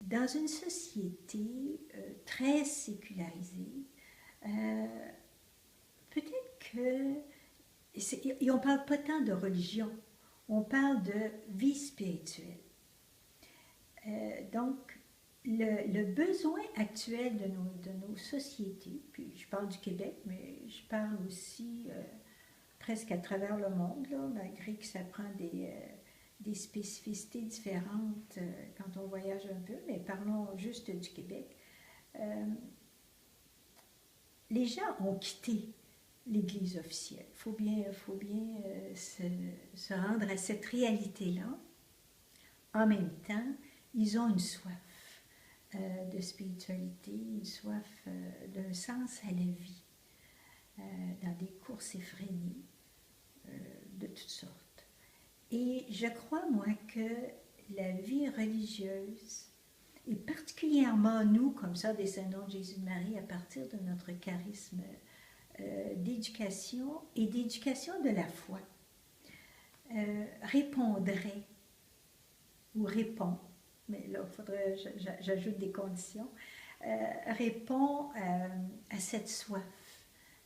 dans une société très sécularisée, euh, peut-être que... Et on ne parle pas tant de religion, on parle de vie spirituelle. Donc, le besoin actuel de nos sociétés, puis je parle du Québec, mais je parle aussi presque à travers le monde, là, malgré que ça prend des spécificités différentes quand on voyage un peu, mais parlons juste du Québec. Euh, les gens ont quitté l'Église officielle. Faut bien se rendre à cette réalité-là. En même temps, ils ont une soif de spiritualité, une soif d'un sens à la vie, dans des courses effrénées de toutes sortes. Et je crois, moi, que la vie religieuse, et particulièrement nous, comme ça, descendants de Jésus de Marie, à partir de notre charisme d'éducation et d'éducation de la foi, répondrait ou répond, mais là, il faudrait, j'ajoute des conditions, répond à cette soif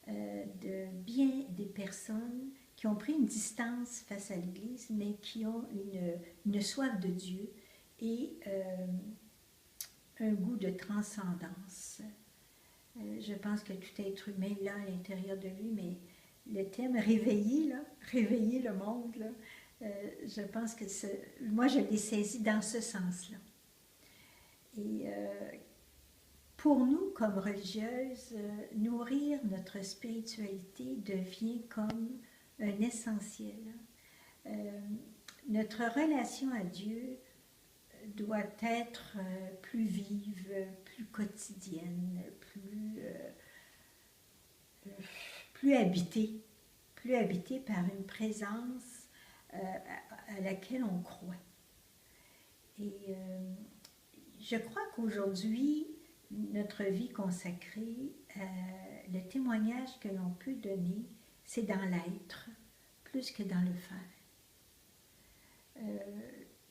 de bien des personnes qui ont pris une distance face à l'Église, mais qui ont une soif de Dieu et un goût de transcendance. Je pense que tout être humain là à l'intérieur de lui, mais le thème réveiller, là, réveiller le monde, là, je pense que moi je l'ai saisi dans ce sens-là. Et pour nous, comme religieuses, nourrir notre spiritualité devient comme un essentiel. Euh, Notre relation à Dieu doit être plus vive, plus quotidienne, plus habitée, plus habitée par une présence à laquelle on croit. Et je crois qu'aujourd'hui, notre vie consacrée, le témoignage que l'on peut donner, c'est dans l'être, plus que dans le faire.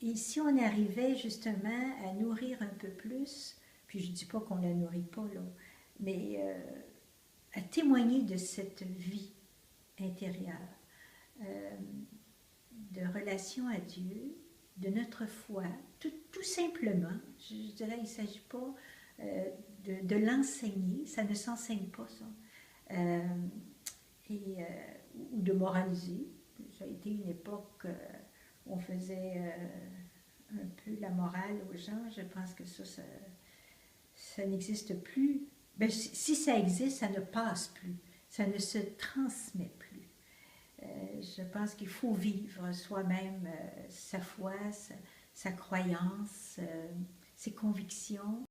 Et si on arrivait justement à nourrir un peu plus, puis je ne dis pas qu'on ne la nourrit pas, là, mais à témoigner de cette vie intérieure, euh, de relation à Dieu, de notre foi, tout simplement, je dirais, il ne s'agit pas de l'enseigner, ça ne s'enseigne pas ça, euh, et, ou de moraliser. Ça a été une époque où on faisait un peu la morale aux gens. Je pense que ça n'existe plus. Ben, si ça existe, ça ne passe plus, ça ne se transmet plus. Je pense qu'il faut vivre soi-même sa foi, sa croyance, ses convictions.